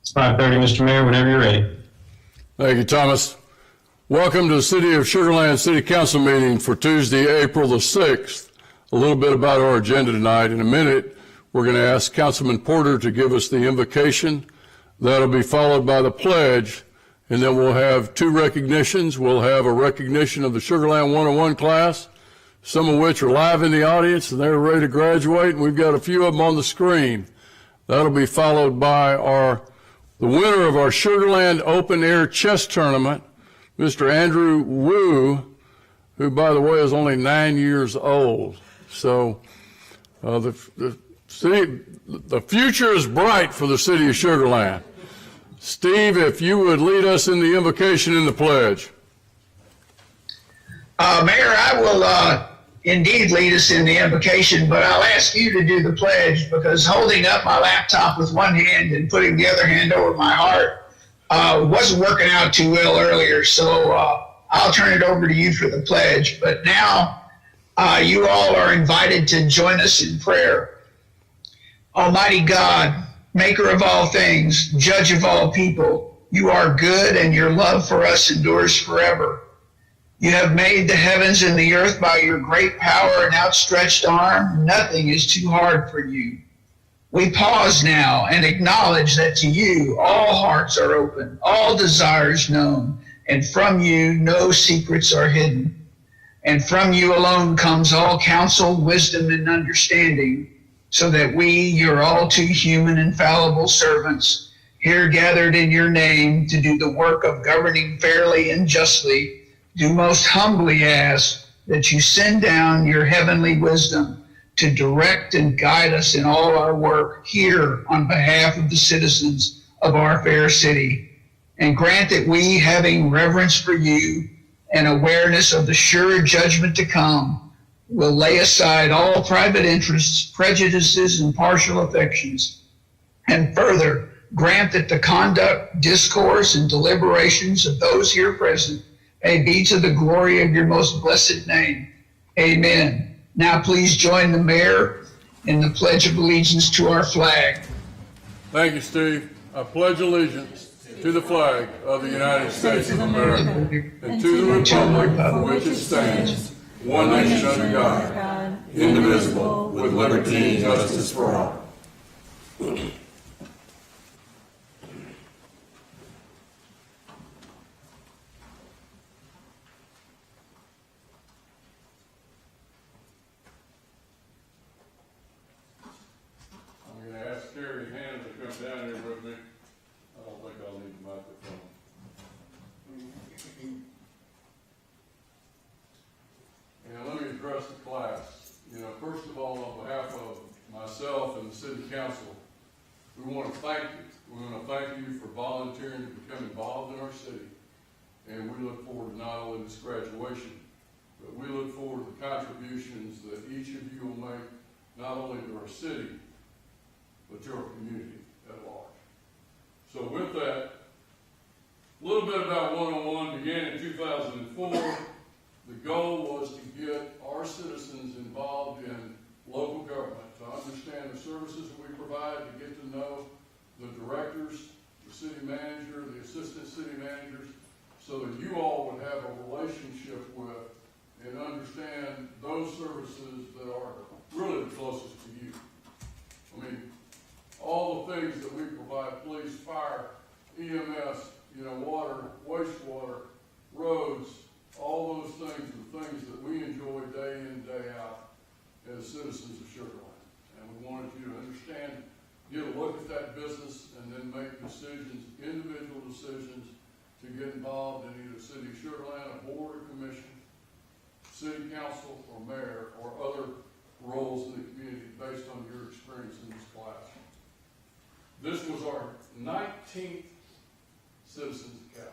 It's 5:30, Mr. Mayor, whenever you're ready. Thank you, Thomas. Welcome to the City of Sugar Land City Council meeting for Tuesday, April the 6th. A little bit about our agenda tonight. In a minute, we're going to ask Councilman Porter to give us the invocation. That'll be followed by the pledge, and then we'll have two recognitions. We'll have a recognition of the Sugar Land 101 class, some of which are live in the audience, and they're ready to graduate, and we've got a few of them on the screen. That'll be followed by the winner of our Sugar Land Open Air Chess Tournament, Mr. Andrew Wu, who, by the way, is only 9 years old. So the future is bright for the city of Sugar Land. Steve, if you would lead us in the invocation and the pledge. Mayor, I will indeed lead us in the invocation, but I'll ask you to do the pledge because holding up my laptop with one hand and putting the other hand over my heart wasn't working out too well earlier. So I'll turn it over to you for the pledge. But now you all are invited to join us in prayer. Almighty God, maker of all things, judge of all people, you are good and your love for us endures forever. You have made the heavens and the earth by your great power and outstretched arm. Nothing is too hard for you. We pause now and acknowledge that to you all hearts are open, all desires known, and from you no secrets are hidden. And from you alone comes all counsel, wisdom, and understanding, so that we, your all too human and fallible servants, here gathered in your name to do the work of governing fairly and justly, do most humbly ask that you send down your heavenly wisdom to direct and guide us in all our work here on behalf of the citizens of our fair city. And grant that we, having reverence for you and awareness of the sure judgment to come, will lay aside all private interests, prejudices, and partial affections. And further, grant that the conduct, discourse, and deliberations of those here present may be to the glory of your most blessed name. Amen. Now please join the mayor in the Pledge of Allegiance to our flag. Thank you, Steve. I pledge allegiance to the flag of the United States of America and to the republic for which it stands, one nation under God, indivisible, with liberty and justice for all. Down here with me. I don't think I'll need the microphone. And let me address the class. First of all, on behalf of myself and the City Council, we want to thank you. We want to thank you for volunteering to become involved in our city. And we look forward to not only this graduation, but we look forward to the contributions that each of you will make, not only to our city, but to our community at large. So with that, a little bit about 101 began in 2004. The goal was to get our citizens involved in local government, to understand the services that we provide, to get to know the directors, the city manager, the assistant city managers, so that you all would have a relationship with and understand those services that are really the closest to you. I mean, all the things that we provide, police, fire, EMS, water, wastewater, roads, all those things are things that we enjoy day in, day out as citizens of Sugar Land. And we wanted you to understand, get a look at that business, and then make decisions, individual decisions, to get involved in either City of Sugar Land, a board or commission, city council or mayor, or other roles in the community based on your experience in this class. This was our 19th Citizens Academy.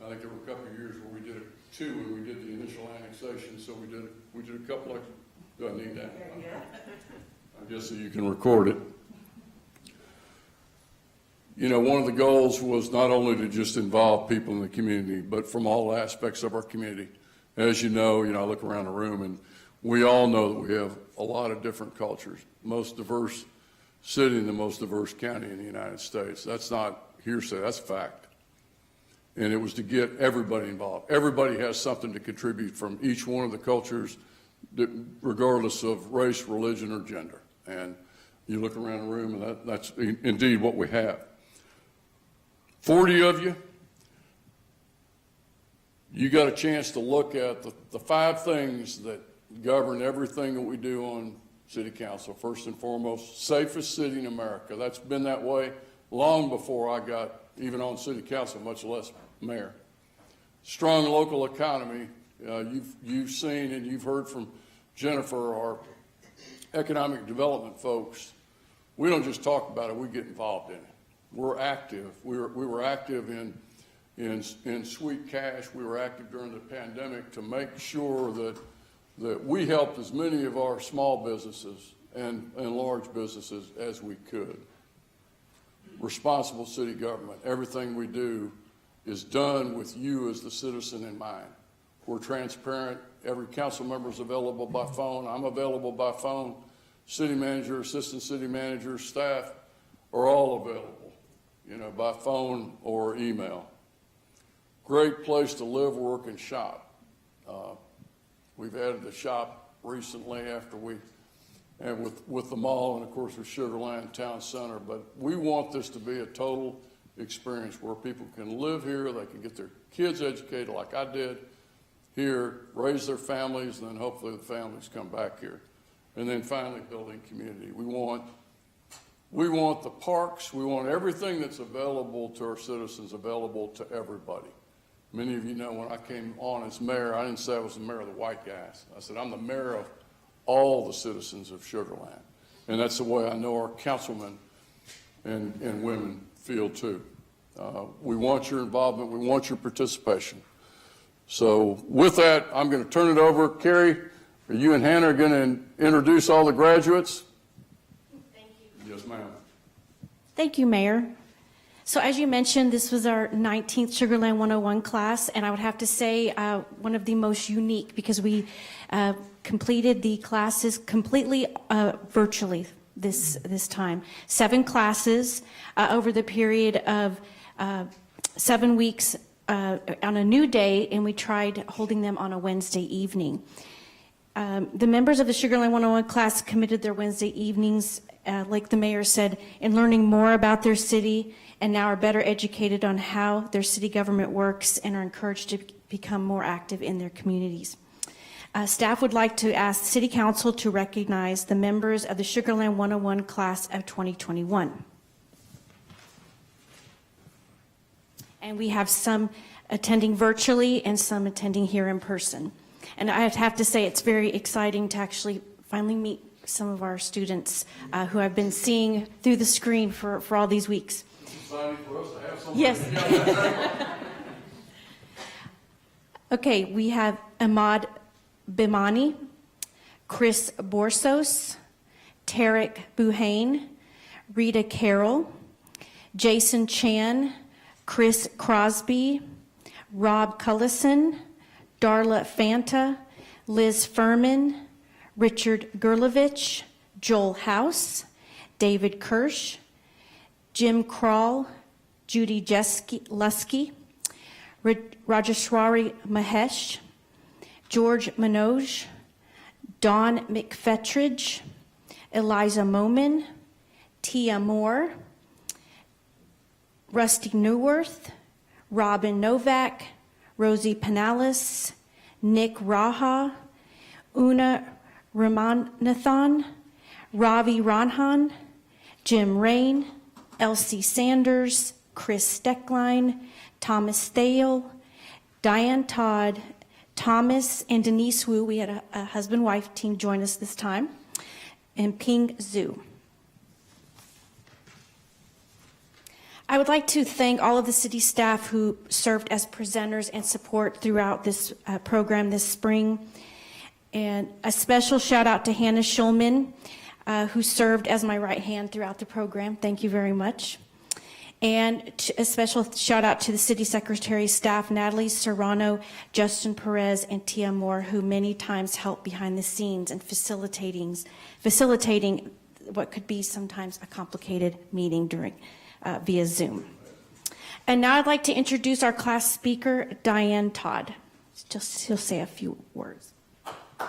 I think there were a couple of years where we did two when we did the initial annexation, so we did a couple of, do I need that? I guess so you can record it. One of the goals was not only to just involve people in the community, but from all aspects of our community. As you know, I look around the room and we all know that we have a lot of different cultures, most diverse city in the most diverse county in the United States. That's not hearsay, that's fact. And it was to get everybody involved. Everybody has something to contribute from each one of the cultures, regardless of race, religion, or gender. And you look around the room, and that's indeed what we have. 40 of you, you got a chance to look at the 5 things that govern everything that we do on City Council. First and foremost, safest city in America. That's been that way long before I got even on City Council, much less mayor. Strong local economy. You've seen and you've heard from Jennifer, our economic development folks. We don't just talk about it, we get involved in it. We're active. We were active in sweet cash. We were active during the pandemic to make sure that we helped as many of our small businesses and large businesses as we could. Responsible city government. Everything we do is done with you as the citizen in mind. We're transparent. Every council member is available by phone. I'm available by phone. City manager, assistant city manager, staff are all available, by phone or email. Great place to live, work, and shop. We've added the shop recently after and with the mall and of course with Sugarland Town Center, but we want this to be a total experience where people can live here, they can get their kids educated like I did here, raise their families, and then hopefully the families come back here. And then finally building community. We want the parks, we want everything that's available to our citizens available to everybody. Many of you know when I came on as mayor, I didn't say I was the mayor of the white guys. I said I'm the mayor of all the citizens of Sugarland. And that's the way I know our councilmen and women feel too. We want your involvement, we want your participation. So with that, I'm going to turn it over. Carrie, are you and Hannah going to introduce all the graduates? Thank you. Yes, ma'am. Thank you, Mayor. So as you mentioned, this was our 19th Sugarland 101 class, and I would have to say one of the most unique because we completed the classes completely virtually this time. 7 classes over the period of 7 weeks on a new day, and we tried holding them on a Wednesday evening. The members of the Sugarland 101 class committed their Wednesday evenings, like the mayor said, in learning more about their city, and now are better educated on how their city government works and are encouraged to become more active in their communities. Staff would like to ask City Council to recognize the members of the Sugarland 101 class of 2021. And we have some attending virtually and some attending here in person. And I have to say it's very exciting to actually finally meet some of our students who I've been seeing through the screen for all these weeks. Exciting for us to have something. Yes. Okay, we have Ahmad Bimani, Chris Borsos, Tarek Buhain, Rita Carroll, Jason Chan, Chris Crosby, Rob Cullison, Darla Fanta, Liz Furman, Richard Gerlovich, Joel House, David Kirsch, Jim Krall, Judy Lusky, Rajeshwari Mahesh, George Manoj, Dawn McFetridge, Eliza Momin, Tia Moore, Rusty Newworth, Robin Novak, Rosie Panalis, Nick Raha, Una Ramanathan, Ravi Ranhan, Jim Rain, Elsie Sanders, Chris Steckline, Thomas Thale, Diane Todd, Thomas and Denise Wu. We had a husband-wife team join us this time, and Ping Zhu. I would like to thank all of the city staff who served as presenters and support throughout this program this spring. And a special shout out to Hannah Schulman, who served as my right hand throughout the program. Thank you very much. And a special shout out to the city secretary staff, Natalie Serrano, Justin Perez, and Tia Moore, who many times helped behind the scenes and facilitating what could be sometimes a complicated meeting during via Zoom. And now I'd like to introduce our class speaker, Diane Todd. She'll say a few words. Good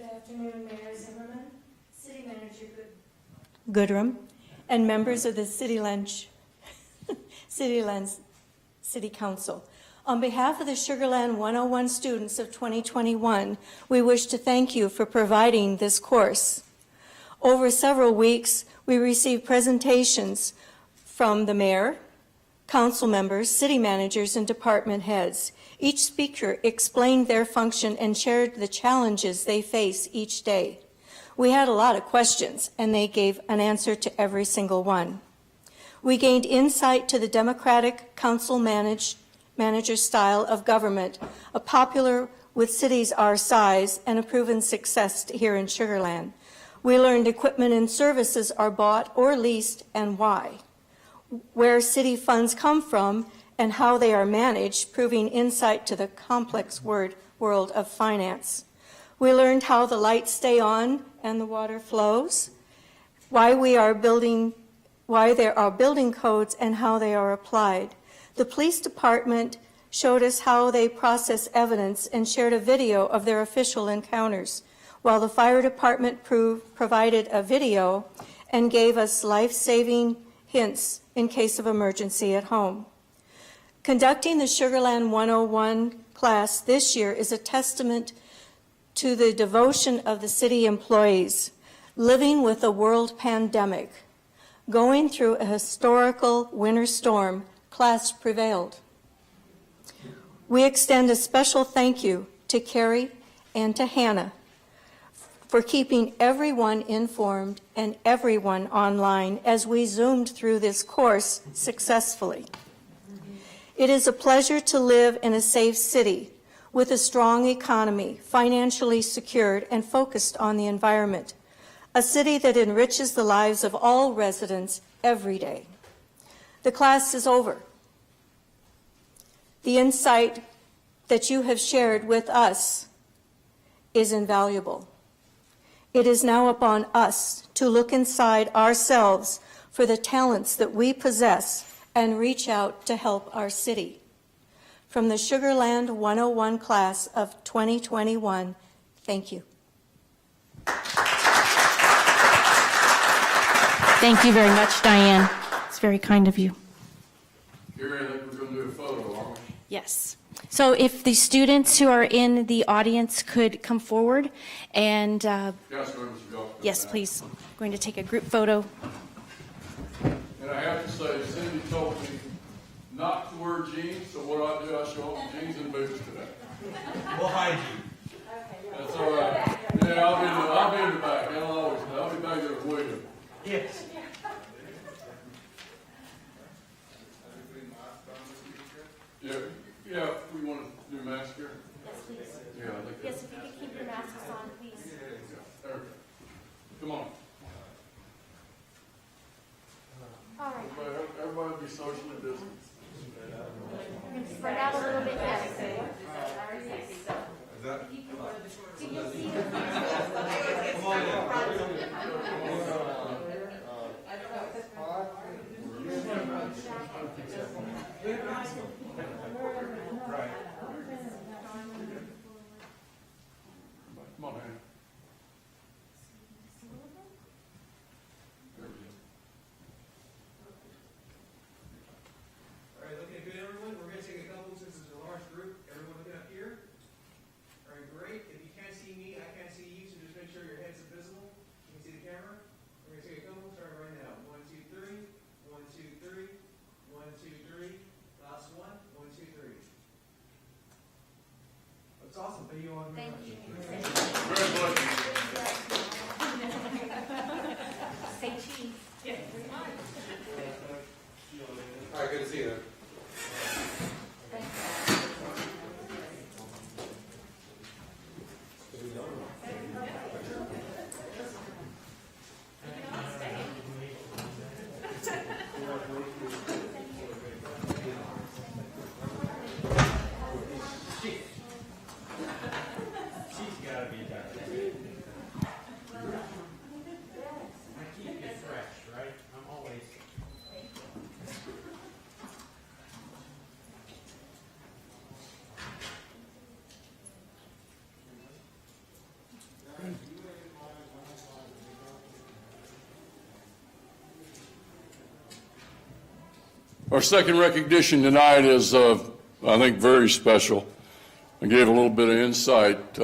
afternoon, Mayor Zimmerman, City Manager Goodrum, and members of the Cityland City Council. On behalf of the Sugarland 101 students of 2021, we wish to thank you for providing this course. Over several weeks, we received presentations from the mayor, council members, city managers, and department heads. Each speaker explained their function and shared the challenges they face each day. We had a lot of questions, and they gave an answer to every single one. We gained insight to the democratic council manager style of government, a popular with cities our size and a proven success here in Sugarland. We learned equipment and services are bought or leased and why, where city funds come from and how they are managed, proving insight to the complex world of finance. We learned how the lights stay on and the water flows, why there are building codes and how they are applied. The police department showed us how they process evidence and shared a video of their official encounters, while the fire department provided a video and gave us life-saving hints in case of emergency at home. Conducting the Sugarland 101 class this year is a testament to the devotion of the city employees, living with a world pandemic. Going through a historical winter storm, class prevailed. We extend a special thank you to Carrie and to Hannah for keeping everyone informed and everyone online as we zoomed through this course successfully. It is a pleasure to live in a safe city with a strong economy, financially secured and focused on the environment, a city that enriches the lives of all residents every day. The class is over. The insight that you have shared with us is invaluable. It is now upon us to look inside ourselves for the talents that we possess and reach out to help our city. From the Sugarland 101 class of 2021, thank you. Thank you very much, Diane. It's very kind of you. Gary, I think we're going to do a photo, aren't we? Yes. So if the students who are in the audience could come forward and, Council members, y'all come yes, back. please. I'm going to take a group photo. And I have to say, Cindy told me not to wear jeans, so what I do, I show up in jeans and boots today. We'll hide you. That's all right. Yeah, I'll be in the back. I'll be back there with William. Yes. Yeah, we want to do mask here? Yes, please. Yeah, I think Yes, if you could keep your masks on, please. there we go. Come on. All right. Everybody be socially distanced. Spread out a little bit, yes. Come on, Hannah. There we go. All right, looking good, everyone. We're going to take a couple, since it's a large group. Everyone looking up here. All right, great. If you can't see me, I can't see you, so just make sure your heads are visible. You can see the camera. We're going to take a couple, starting right now. 1, 2, 3. 1, 2, 3. 1, 2, 3. Last one. 1, 2, 3. That's awesome. Thank you all very much. Congratulations. Say cheese. All right, good to see you. Our second recognition tonight is, I think, very special. I gave a little bit of insight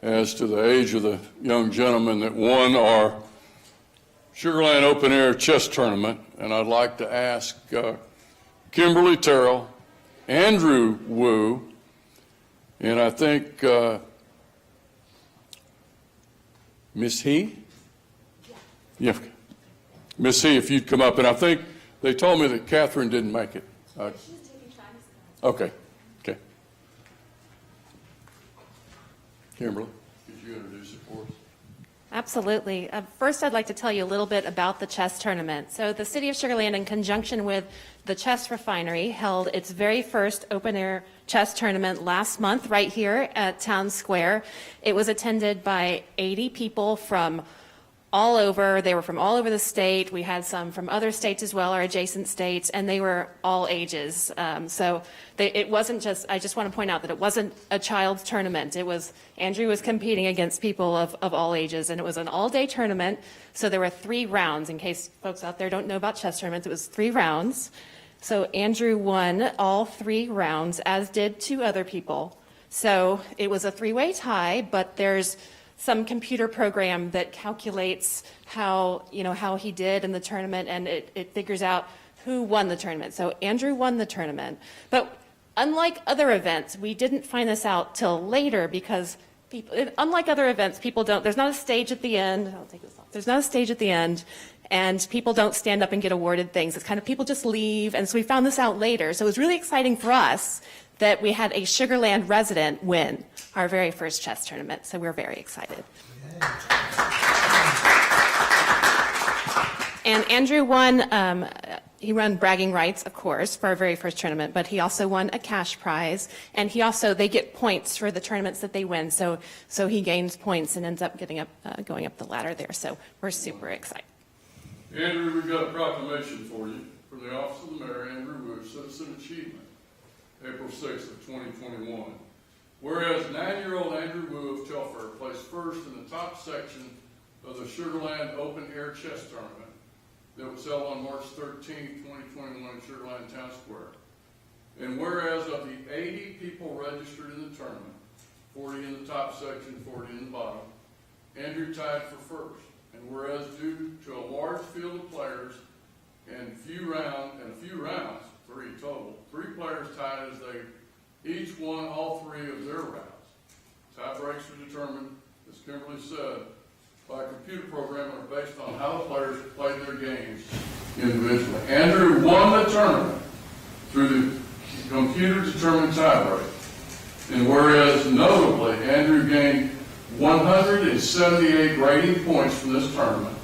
as to the age of the young gentleman that won our Sugar Land Open Air Chess Tournament, and I'd like to ask Kimberly Terrell, Andrew Wu, and I think Miss He? Yeah. Miss He, if you'd come up, and I think they told me that Catherine didn't make it. Okay. Okay. Kimberly, could you introduce it for us? Absolutely. First, I'd like to tell you a little bit about the chess tournament. So the City of Sugar Land, in conjunction with the Chess Refinery, held its very first open-air chess tournament last month right here at Town Square. It was attended by 80 people from all over. They were from all over the state. We had some from other states as well, our adjacent states, and they were all ages. It wasn't just, I just want to point out that it wasn't a child's tournament. It was, Andrew was competing against people of all ages, and it was an all-day tournament. So there were 3 rounds. In case folks out there don't know about chess tournaments, it was 3 rounds. So Andrew won all 3 rounds, as did 2 other people. So it was a 3-way tie, but there's some computer program that calculates how he did in the tournament, and it figures out who won the tournament. So Andrew won the tournament. But unlike other events, we didn't find this out till later because unlike other events, people don't, there's not a stage at the end. I'll take this off. There's not a stage at the end, and people don't stand up and get awarded things. It's kind of people just leave, and so we found this out later. So it was really exciting for us that we had a Sugar Land resident win our very first chess tournament, so we're very excited. And Andrew won, he won bragging rights, of course, for our very first tournament, but he also won a cash prize, and they get points for the tournaments that they win, so he gains points and ends up going up the ladder there, so we're super excited. Andrew, we've got a proclamation for you from the Office of the Mayor, Andrew Wu, Citizen Achievement, April 6th of 2021. Whereas 9-year-old Andrew Wu of Telfair placed first in the top section of the Sugar Land Open Air Chess Tournament that was held on March 13th, 2021 in Sugar Land Town Square. And whereas of the 80 people registered in the tournament, 40 in the top section, 40 in the bottom, Andrew tied for first. And whereas due to a large field of players and a few rounds, 3 total, 3 players tied as they each won all 3 of their rounds. Tie breaks are determined, as Kimberly said, by a computer program and are based on how the players played their games individually. Andrew won the tournament through the computer-determined tie break. And whereas notably, Andrew gained 178 rating points from this tournament,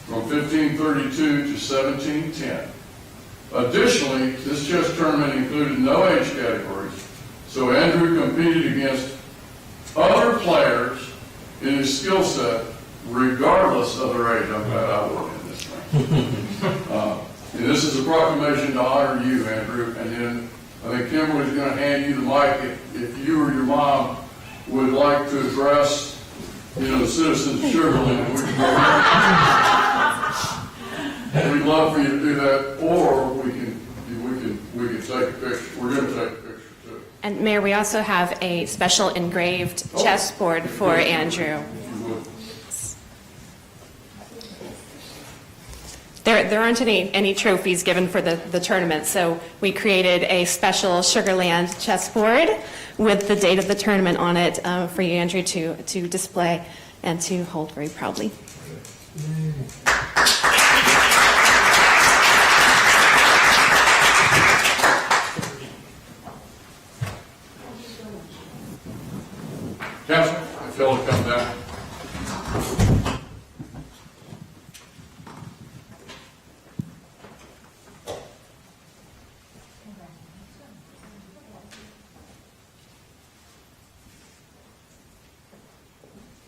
from 1532 to 1710. Additionally, this chess tournament included no age categories, so Andrew competed against other players in his skill set, regardless of their age. I'm glad I work in this thing. And this is a proclamation to honor you, Andrew, and then I think Kimberly's going to hand you the mic if you or your mom would like to address, the citizens of Sugar Land. We'd love for you to do that, or we can take a picture. We're going to take a picture too. And Mayor, we also have a special engraved chessboard for Andrew. There aren't any trophies given for the tournament, so we created a special Sugar Land chessboard with the date of the tournament on it for you, Andrew, to display and to hold very proudly. Council, if y'all will come down.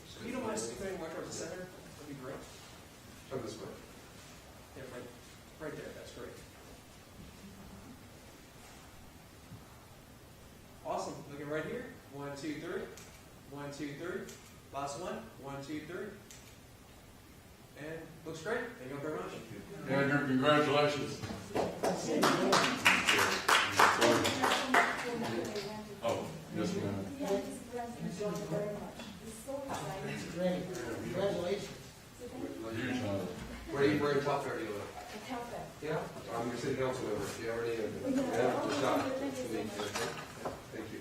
So you don't mind sticking right towards the center? That'd be great. Come this way. Yeah, right there. That's great. Awesome. Looking right here. 1, 2, 3. 1, 2, 3. Last one. 1, 2, 3. And looks great. Thank you very much. Andrew, congratulations. Oh, yes, ma'am. Congratulations. Huge honor. Where do you top there, do you live? Yeah, I'm your city council member. Do you have any? Yeah, good job. Thank you.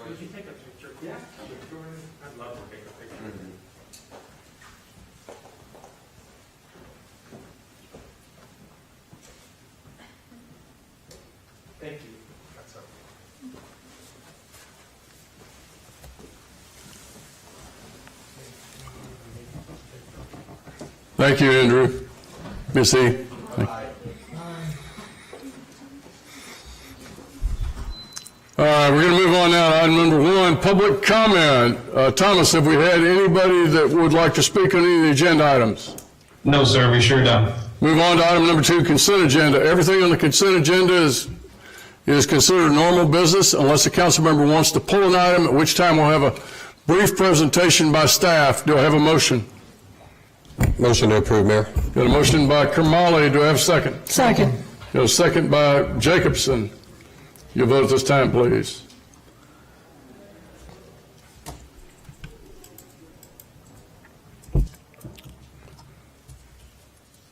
Would you take a picture? Yeah. I'd love to take a picture. Thank you. That's all. Thank you, Andrew. Miss E. All right, we're going to move on now to item number 1, public comment. Thomas, have we had anybody that would like to speak on any of the agenda items? No, sir, we sure don't. Move on to item number 2, consent agenda. Everything on the consent agenda is considered normal business unless a council member wants to pull an item, at which time we'll have a brief presentation by staff. Do I have a motion? Motion to approve, Mayor. Got a motion by Kamali. Do I have a second? Second. Got a second by Jacobson. Your vote at this time, please.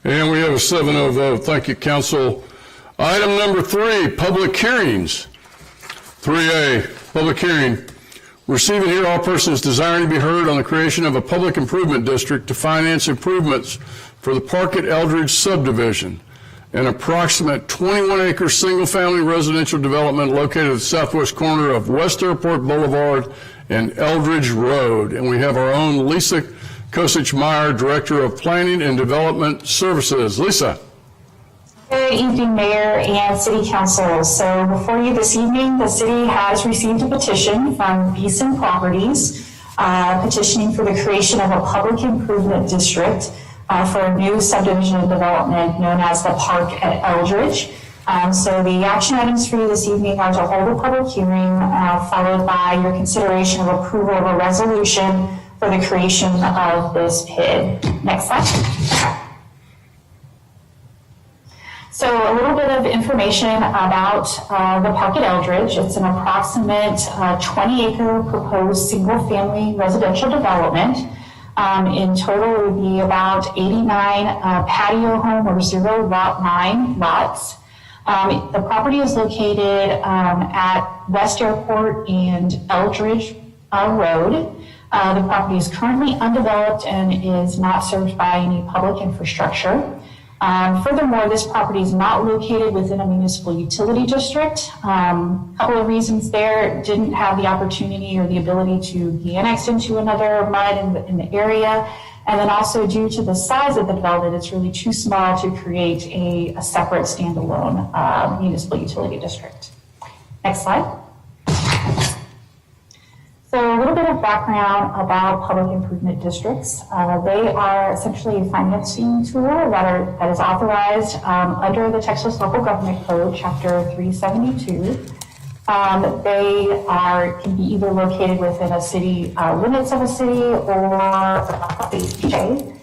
And we have a 7-0 vote. Thank you, council. Item number 3, public hearings. 3A, public hearing. Receive and hear all persons desiring to be heard on the creation of a public improvement district to finance improvements for the Park at Eldridge subdivision, an approximate 21-acre single-family residential development located at the southwest corner of West Airport Boulevard and Eldridge Road. And we have our own Lisa Kosich-Meyer, Director of Planning and Development Services. Lisa. Good evening, Mayor and City Council. So before you this evening, the city has received a petition from Beeson Properties petitioning for the creation of a public improvement district for a new subdivision development known as the Park at Eldridge. So the action items for you this evening are to hold a public hearing followed by your consideration of approval of a resolution for the creation of this PID. Next slide. So a little bit of information about the Park at Eldridge. It's an approximate 20-acre proposed single-family residential development. In total, it would be about 89 patio home or zero lot line lots. The property is located at West Airport and Eldridge Road. The property is currently undeveloped and is not served by any public infrastructure. Furthermore, this property is not located within a municipal utility district. A couple of reasons there: didn't have the opportunity or the ability to be annexed into another MUD in the area. And then also due to the size of the development, it's really too small to create a separate standalone municipal utility district. Next slide. So a little bit of background about public improvement districts. They are essentially a financing tool that is authorized under the Texas Local Government Code, Chapter 372. They can be either located within a city limits of a city or a state.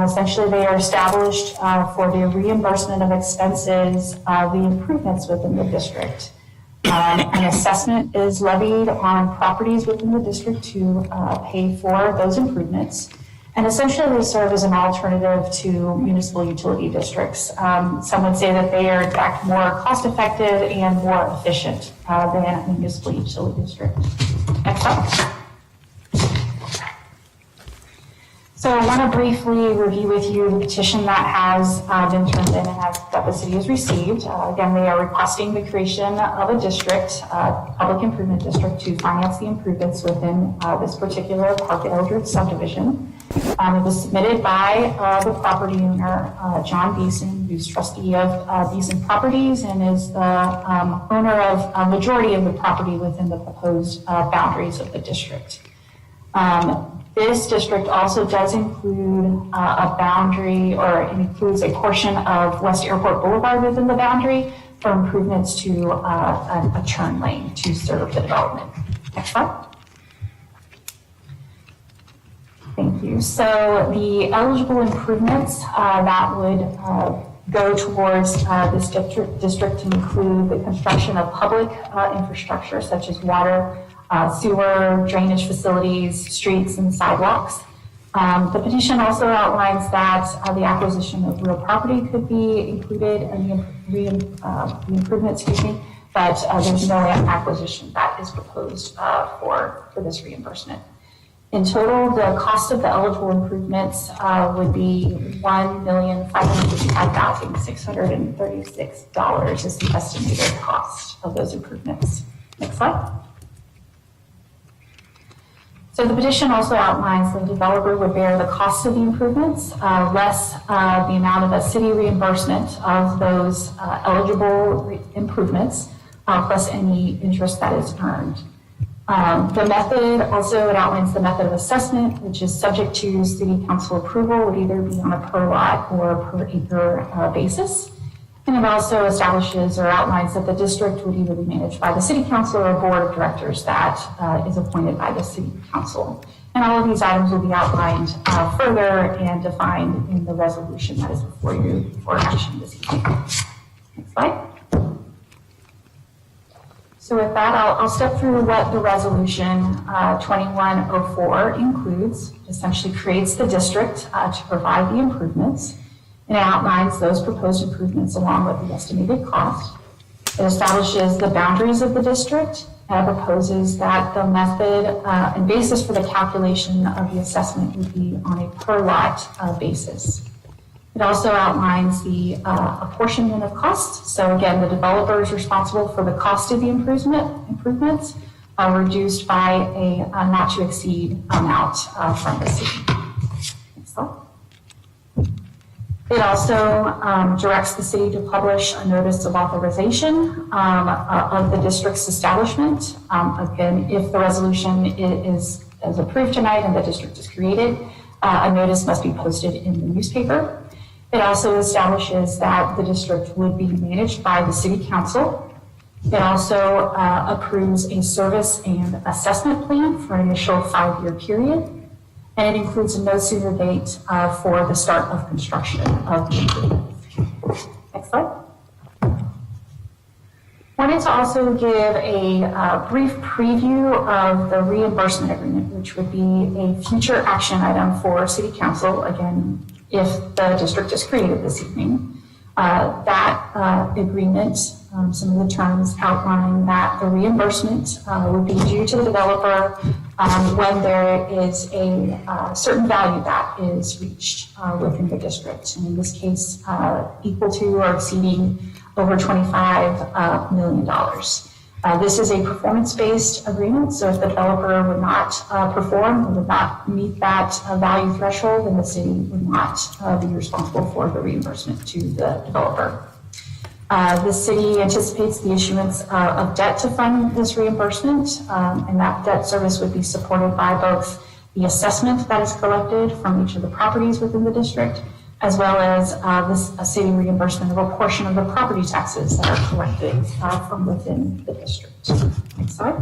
Essentially, they are established for the reimbursement of expenses of the improvements within the district. An assessment is levied on properties within the district to pay for those improvements. And essentially, they serve as an alternative to municipal utility districts. Some would say that they are, in fact, more cost-effective and more efficient than a municipal utility district. Next slide. So I want to briefly review with you the petition that has been turned in and that the city has received. Again, they are requesting the creation of a district, public improvement district, to finance the improvements within this particular Park at Eldridge subdivision. It was submitted by the property owner, John Beeson, who's trustee of Beeson Properties and is the owner of a majority of the property within the proposed boundaries of the district. This district also does include a boundary, or it includes a portion of West Airport Boulevard within the boundary for improvements to a turn lane to serve the development. Next slide. Thank you. So the eligible improvements that would go towards this district to include the construction of public infrastructure such as water, sewer, drainage facilities, streets, and sidewalks. The petition also outlines that the acquisition of real property could be included in the improvement, but there's no acquisition that is proposed for this reimbursement. In total, the cost of the eligible improvements would be $1,555,636 is the estimated cost of those improvements. Next slide. So the petition also outlines the developer would bear the cost of the improvements, less the amount of a city reimbursement of those eligible improvements, plus any interest that is earned. The method, also it outlines the method of assessment, which is subject to city council approval, would either be on a per lot or per acre basis. And it also establishes or outlines that the district would either be managed by the city council or a board of directors that is appointed by the city council. And all of these items will be outlined further and defined in the resolution that is before you for action this evening. Next slide. So with that, I'll step through what the resolution 2104 includes. It essentially creates the district to provide the improvements. And it outlines those proposed improvements along with the estimated cost. It establishes the boundaries of the district and proposes that the method and basis for the calculation of the assessment would be on a per lot basis. It also outlines the apportionment of costs. So again, the developer is responsible for the cost of the improvements reduced by a not to exceed amount from the city. Next slide. It also directs the city to publish a notice of authorization of the district's establishment. Again, if the resolution is approved tonight and the district is created, a notice must be posted in the newspaper. It also establishes that the district would be managed by the city council. It also approves a service and assessment plan for an initial 5-year period. And it includes a no sooner date for the start of construction of the improvement. Next slide. Wanted to also give a brief preview of the reimbursement agreement, which would be a future action item for City Council, again, if the district is created this evening. That agreement, some of the terms outline that the reimbursement would be due to the developer when there is a certain value that is reached within the district. And in this case, equal to or exceeding over $25 million. This is a performance-based agreement, so if the developer would not perform or would not meet that value threshold, then the city would not be responsible for the reimbursement to the developer. The city anticipates the issuance of debt to fund this reimbursement, and that debt service would be supported by both the assessment that is collected from each of the properties within the district, as well as a city reimbursement of a portion of the property taxes that are collected from within the district. Next slide.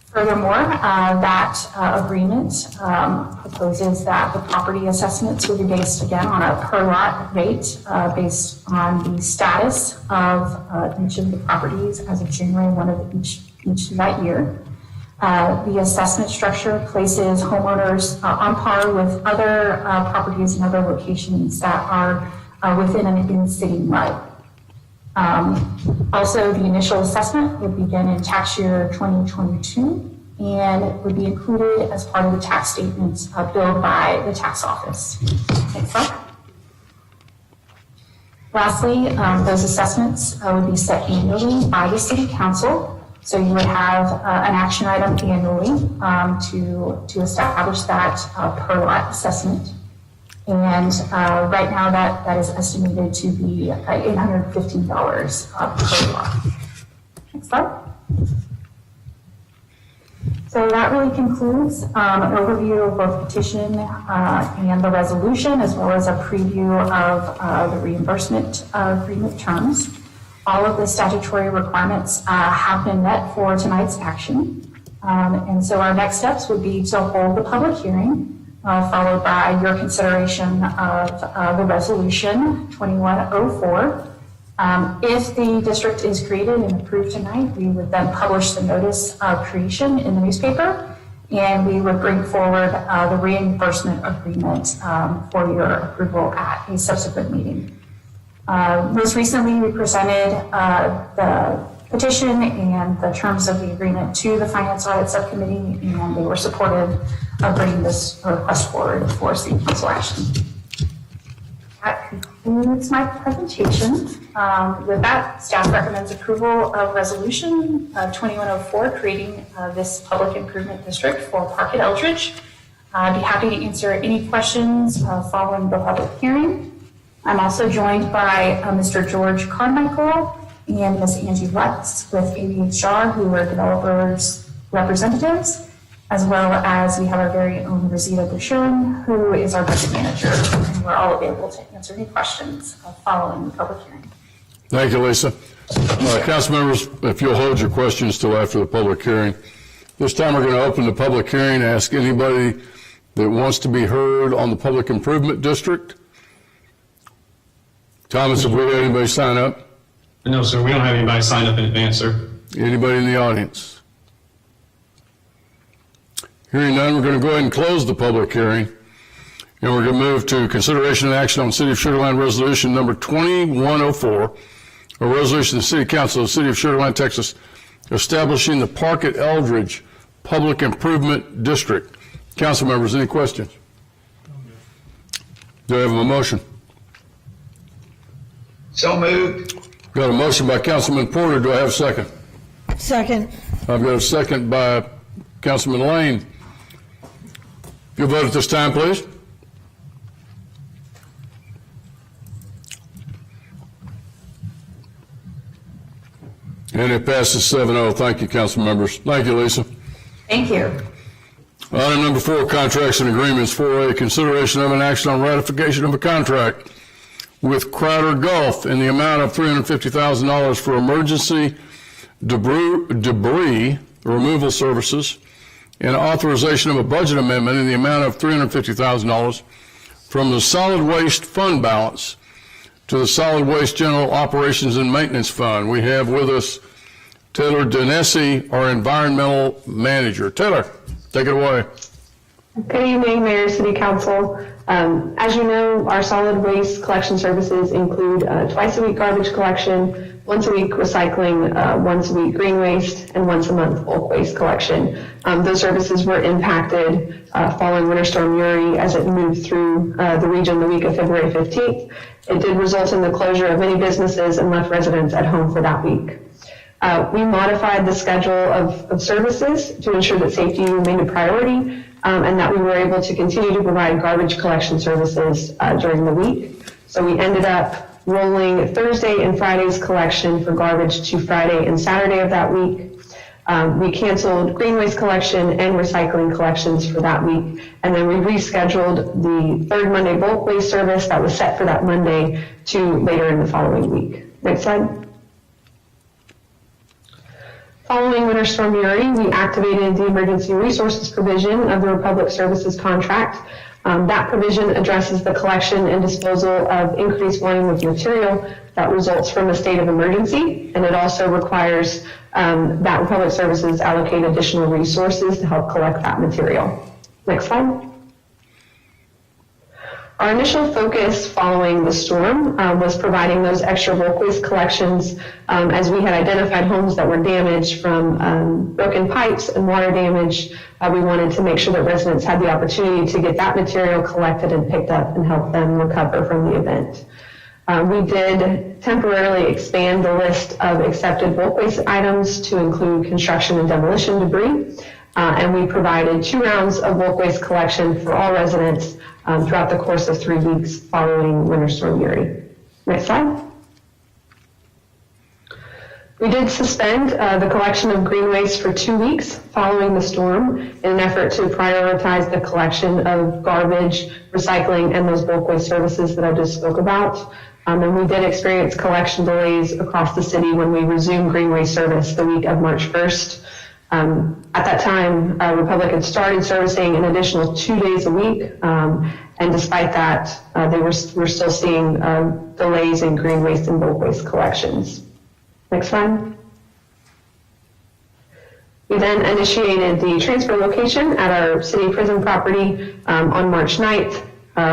Furthermore, that agreement proposes that the property assessments will be based again on a per lot rate based on the status of each of the properties as of January 1 of each that year. The assessment structure places homeowners on par with other properties and other locations that are within an in-city mud. Also, the initial assessment would begin in tax year 2022 and it would be included as part of the tax statements billed by the tax office. Next slide. Lastly, those assessments would be set annually by the City Council. So you would have an action item annually to establish that per lot assessment. And right now that is estimated to be $815 per lot. Next slide. So that really concludes an overview of both petition and the resolution, as well as a preview of the reimbursement agreement terms. All of the statutory requirements have been met for tonight's action. And so our next steps would be to hold the public hearing followed by your consideration of the resolution 2104. If the district is created and approved tonight, we would then publish the notice of creation in the newspaper, and we would bring forward the reimbursement agreement for your approval at a subsequent meeting. Most recently, we presented the petition and the terms of the agreement to the Finance Audit Subcommittee, and they were supportive of bringing this request forward for city council action. That concludes my presentation. With that, staff recommends approval of resolution 2104, creating this public improvement district for Park at Eldridge. I'd be happy to answer any questions following the public hearing. I'm also joined by Mr. George Carmichael and Ms. Angie Lutz with ABHR, who are developers representatives, as well as we have our very own Rosita Bouchon, who is our budget manager, and we're all available to answer any questions following the public hearing. Thank you, Lisa. Council members, if you'll hold your questions till after the public hearing. This time we're going to open the public hearing, ask anybody that wants to be heard on the public improvement district. Thomas, have we had anybody sign up? No, sir, we don't have anybody signed up in advance, sir. Anybody in the audience? Hearing none, we're going to go ahead and close the public hearing, and we're going to move to consideration and action on City of Sugar Land Resolution number 2104, a resolution of the City Council of the City of Sugar Land, Texas, establishing the Park at Eldridge Public Improvement District. Council members, any questions? Do I have a motion? So moved. Got a motion by Councilman Porter. Do I have a second? Second. I've got a second by Councilman Lane. If you'll vote at this time, please. And it passes 7-0. Thank you, council members. Thank you, Lisa. Thank you. Item number 4, contracts and agreements. 4A, consideration of an action on ratification of a contract with Crowder Gulf in the amount of $350,000 for emergency debris removal services, and authorization of a budget amendment in the amount of $350,000 from the solid waste fund balance to the solid waste general operations and maintenance fund. We have with us Taylor Denesi, our environmental manager. Taylor, take it away. Good evening, Mayor, City Council. As you know, our solid waste collection services include twice a week garbage collection, once a week recycling, once a week green waste, and once a month bulk waste collection. Those services were impacted following Winter Storm Uri as it moved through the region the week of February 15th. It did result in the closure of many businesses and left residents at home for that week. We modified the schedule of services to ensure that safety remained a priority, and that we were able to continue to provide garbage collection services during the week. So we ended up rolling Thursday and Friday's collection for garbage to Friday and Saturday of that week. We canceled green waste collection and recycling collections for that week, and then we rescheduled the third Monday bulk waste service that was set for that Monday to later in the following week. Next slide. Following Winter Storm Uri, we activated the emergency resources provision of the Republic Services contract. That provision addresses the collection and disposal of increased volume of material that results from a state of emergency, and it also requires that Republic Services allocate additional resources to help collect that material. Next slide. Our initial focus following the storm was providing those extra bulk waste collections as we had identified homes that were damaged from broken pipes and water damage. We wanted to make sure that residents had the opportunity to get that material collected and picked up and help them recover from the event. We did temporarily expand the list of accepted bulk waste items to include construction and demolition debris, and we provided 2 rounds of bulk waste collection for all residents throughout the course of 3 weeks following Winter Storm Uri. Next slide. We did suspend the collection of green waste for 2 weeks following the storm in an effort to prioritize the collection of garbage, recycling, and those bulk waste services that I just spoke about. And we did experience collection delays across the city when we resumed green waste service the week of March 1st. At that time, Republic had started servicing an additional 2 days a week, and despite that, we're still seeing delays in green waste and bulk waste collections. Next slide. We then initiated the transfer location at our city prison property on March 9th,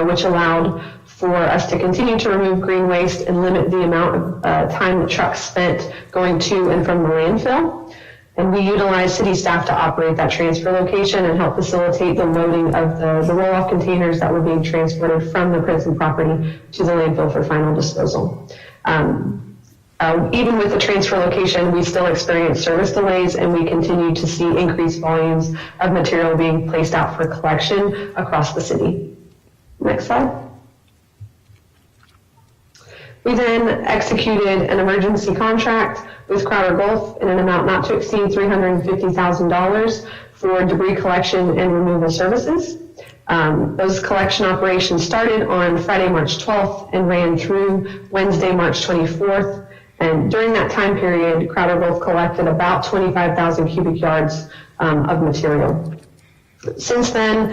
which allowed for us to continue to remove green waste and limit the amount of time the trucks spent going to and from the landfill. And we utilized city staff to operate that transfer location and help facilitate the loading of the roll-off containers that were being transported from the prison property to the landfill for final disposal. Even with the transfer location, we still experienced service delays, and we continue to see increased volumes of material being placed out for collection across the city. Next slide. We then executed an emergency contract with Crowder Gulf in an amount not to exceed $350,000 for debris collection and removal services. Those collection operations started on Friday, March 12th and ran through Wednesday, March 24th. And during that time period, Crowder Gulf collected about 25,000 cubic yards of material. Since then,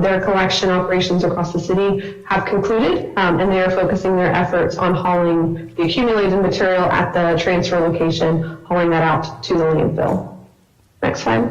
their collection operations across the city have concluded, and they are focusing their efforts on hauling the accumulated material at the transfer location, hauling that out to the landfill. Next slide.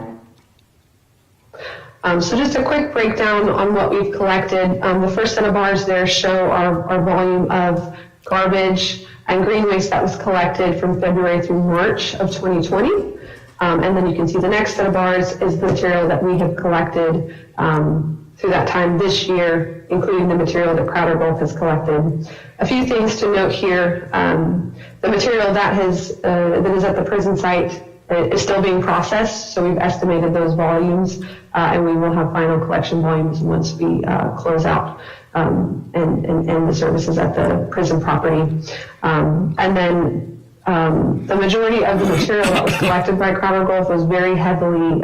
So just a quick breakdown on what we've collected. The first set of bars there show our volume of garbage and green waste that was collected from February through March of 2020. And then you can see the next set of bars is the material that we have collected through that time this year, including the material that Crowder Gulf has collected. A few things to note here. The material that is at the prison site is still being processed, so we've estimated those volumes, and we will have final collection volumes once we close out and the services at the prison property. And then the majority of the material that was collected by Crowder Gulf was very heavily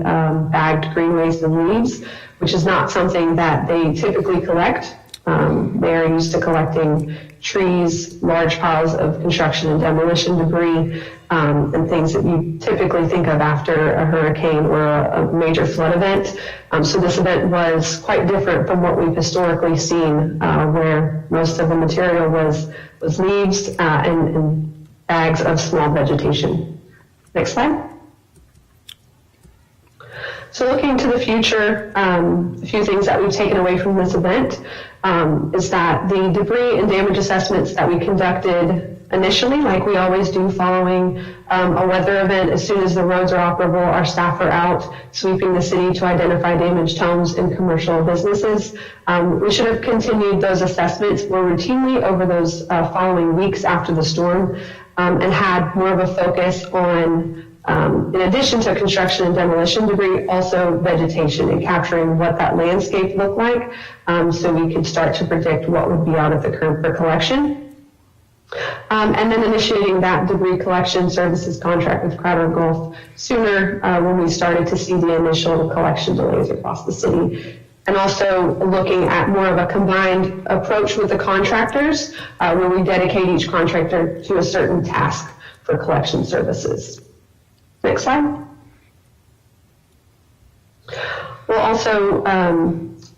bagged green waste and leaves, which is not something that they typically collect. They are used to collecting trees, large piles of construction and demolition debris, and things that you typically think of after a hurricane or a major flood event. So this event was quite different from what we've historically seen, where most of the material was leaves and bags of small vegetation. Next slide. So looking to the future, a few things that we've taken away from this event is that the debris and damage assessments that we conducted initially, like we always do following a weather event, as soon as the roads are operable, our staff are out sweeping the city to identify damaged homes and commercial businesses. We should have continued those assessments more routinely over those following weeks after the storm, and had more of a focus on, in addition to construction and demolition debris, also vegetation and capturing what that landscape looked like, so we could start to predict what would be out at the curb for collection. And then initiating that debris collection services contract with Crowder Gulf sooner when we started to see the initial collection delays across the city. And also looking at more of a combined approach with the contractors, where we dedicate each contractor to a certain task for collection services. Next slide. We'll also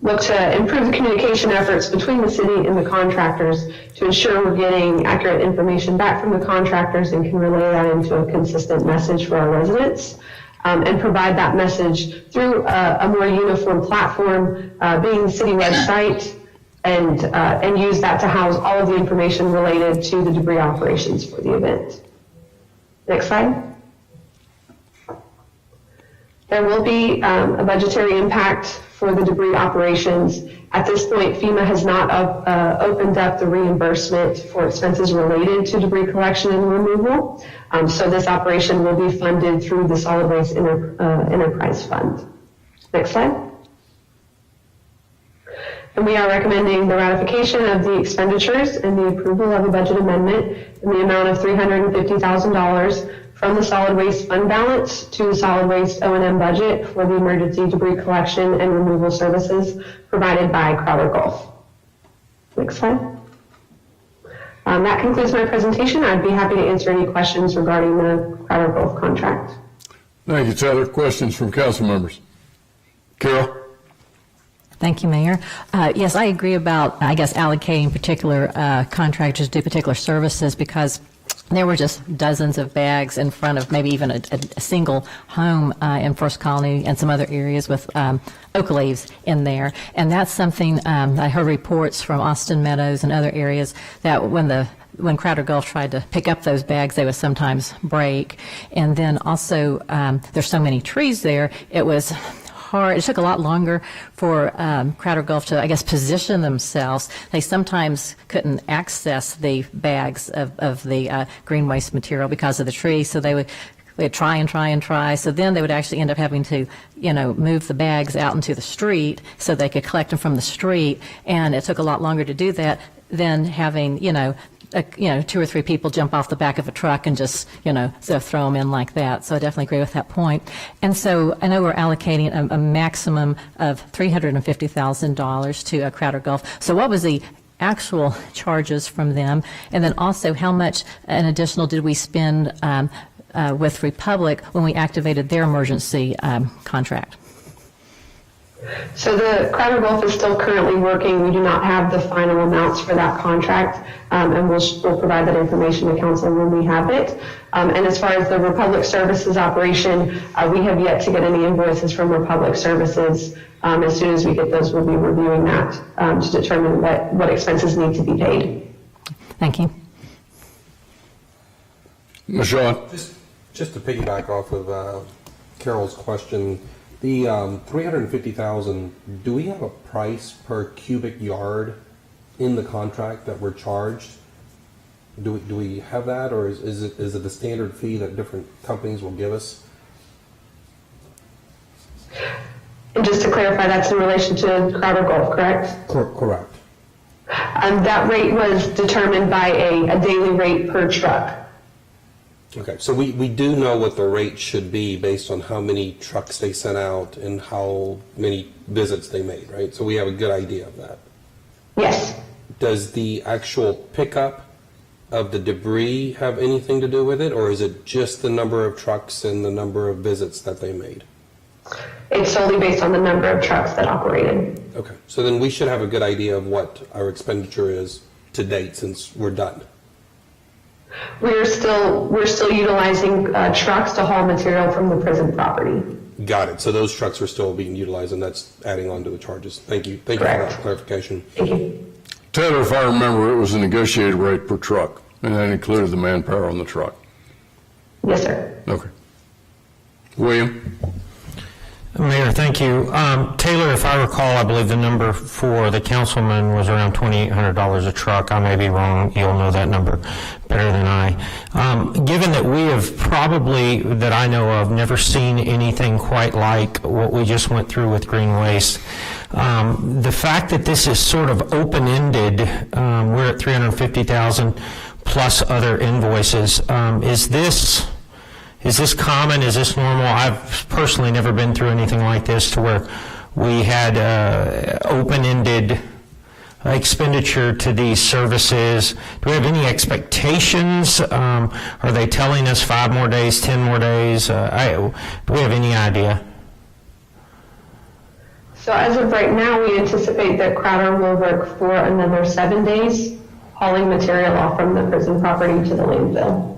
look to improve the communication efforts between the city and the contractors to ensure we're getting accurate information back from the contractors and can relay that into a consistent message for our residents. And provide that message through a more uniform platform, being the city website, and use that to house all of the information related to the debris operations for the event. Next slide. There will be a budgetary impact for the debris operations. At this point, FEMA has not opened up the reimbursement for expenses related to debris collection and removal. So this operation will be funded through the Solid Waste Enterprise Fund. Next slide. And we are recommending the ratification of the expenditures and the approval of a budget amendment in the amount of $350,000 from the solid waste fund balance to the solid waste O&M budget for the emergency debris collection and removal services provided by Crowder Gulf. Next slide. That concludes my presentation. I'd be happy to answer any questions regarding the Crowder Gulf contract. Thank you, Taylor. Questions from council members? Carol? Thank you, Mayor. Yes, I agree about, I guess, allocating particular contractors to do particular services, because there were just dozens of bags in front of maybe even a single home in First Colony and some other areas with oak leaves in there. And that's something I heard reports from Austin Meadows and other areas that when Crowder Gulf tried to pick up those bags, they would sometimes break. And then also, there's so many trees there, it was hard. It took a lot longer for Crowder Gulf to, I guess, position themselves. They sometimes couldn't access the bags of the green waste material because of the trees, so they'd try and try and try. So then they would actually end up having to, move the bags out into the street so they could collect them from the street. And it took a lot longer to do that than having, 2 or 3 people jump off the back of a truck and just, so throw them in like that. So I definitely agree with that point. And so I know we're allocating a maximum of $350,000 to Crowder Gulf. So what was the actual charges from them? And then also, how much an additional did we spend with Republic when we activated their emergency contract? So the Crowder Gulf is still currently working. We do not have the final amounts for that contract, and we'll provide that information to council when we have it. And as far as the Republic Services operation, we have yet to get any invoices from Republic Services. As soon as we get those, we'll be reviewing that to determine what expenses need to be paid. Thank you. Michelle? Just to piggyback off of Carol's question, the $350,000, do we have a price per cubic yard in the contract that we're charged? Do we have that, or is it the standard fee that different companies will give us? And just to clarify, that's in relation to Crowder Gulf, correct? Correct. That rate was determined by a daily rate per truck. Okay, so we do know what the rate should be based on how many trucks they sent out and how many visits they made, right? So we have a good idea of that. Yes. Does the actual pickup of the debris have anything to do with it, or is it just the number of trucks and the number of visits that they made? It's solely based on the number of trucks that operated. Okay, so then we should have a good idea of what our expenditure is to date since we're done. We're still utilizing trucks to haul material from the prison property. Got it. So those trucks are still being utilized, and that's adding on to the charges. Thank you. Thank you for that clarification. Thank you. Taylor, if I remember, it was a negotiated rate per truck, and that included the manpower on the truck. Yes, sir. Okay. William? Mayor, thank you. Taylor, if I recall, I believe the number for the councilman was around $2,800 a truck. I may be wrong. You'll know that number better than I. Given that we have probably, that I know of, never seen anything quite like what we just went through with green waste, the fact that this is sort of open-ended, we're at $350,000 plus other invoices. Is this common? Is this normal? I've personally never been through anything like this to where we had open-ended expenditure to these services. Do we have any expectations? Are they telling us 5 more days, 10 more days? Do we have any idea? So as of right now, we anticipate that Crowder will work for another 7 days, hauling material off from the prison property to the landfill.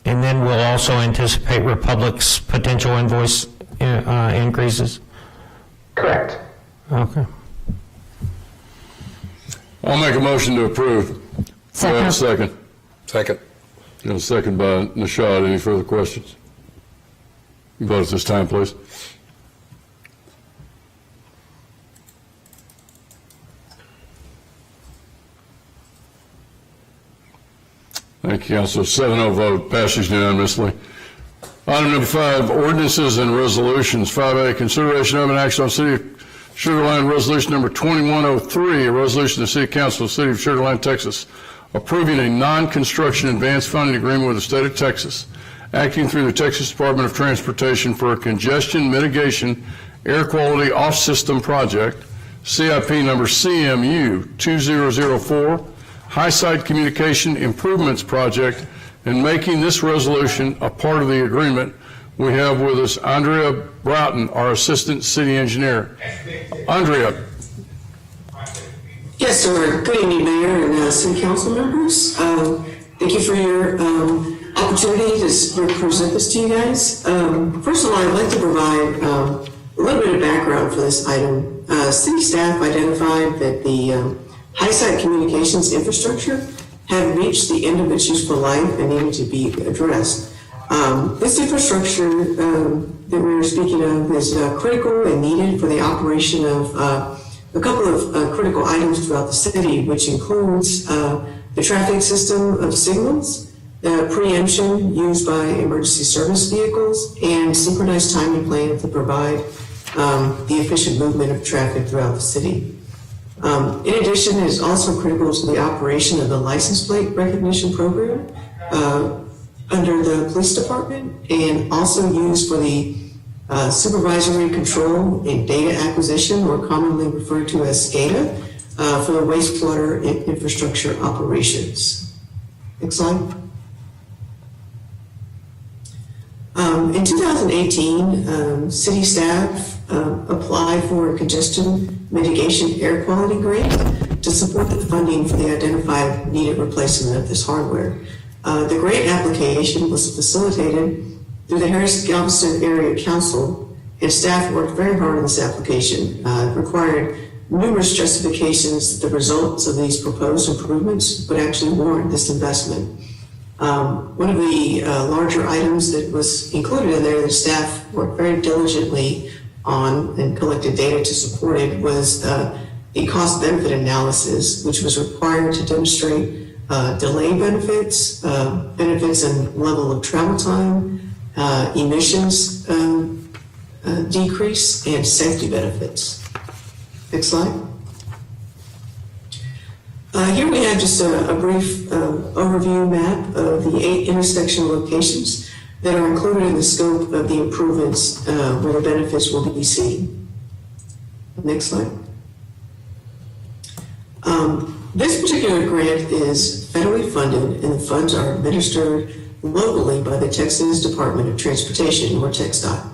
And then we'll also anticipate Republic's potential invoice increases? Correct. Okay. I'll make a motion to approve. Second. Second. Second. And a second by Nishad. Any further questions? Vote at this time, please. Thank you, Council. 7-0 vote, passes unanimously. Item number 5, ordinances and resolutions. 5A, consideration of an action on City of Sugar Land Resolution number 2103, a resolution of the City Council of the City of Sugar Land, Texas, approving a non-construction advance funding agreement with the State of Texas, acting through the Texas Department of Transportation for a congestion mitigation air quality off-system project, CIP number CMU 2004, High-Side Communication Improvements Project, and making this resolution a part of the agreement we have with us Andrea Broughton, our Assistant City Engineer. Andrea. Yes, sir. Good evening, Mayor and City Council members. Thank you for your opportunity to present this to you guys. First of all, I'd like to provide a little bit of background for this item. City staff identified that the high-site communications infrastructure had reached the end of its useful life and needed to be addressed. This infrastructure that we're speaking of is critical and needed for the operation of a couple of critical items throughout the city, which includes the traffic system of signals, preemption used by emergency service vehicles, and synchronized timing plan to provide the efficient movement of traffic throughout the city. In addition, it is also critical to the operation of the license plate recognition program under the police department, and also used for the supervisory control and data acquisition, more commonly referred to as SCADA, for the wastewater infrastructure operations. Next slide. In 2018, city staff applied for a congestion mitigation air quality grant to support the funding for the identified needed replacement of this hardware. The grant application was facilitated through the Harris-Galveston Area Council, and staff worked very hard on this application. It required numerous justifications that the results of these proposed improvements would actually warrant this investment. One of the larger items that was included in there that staff worked very diligently on and collected data to support it was the cost-benefit analysis, which was required to demonstrate delay benefits, benefits in level of travel time, emissions decrease, and safety benefits. Next slide. Here we have just a brief overview map of the 8 intersection locations that are included in the scope of the improvements where the benefits will be seen. Next slide. This particular grant is federally funded, and the funds are administered locally by the Texas Department of Transportation, or TxDOT.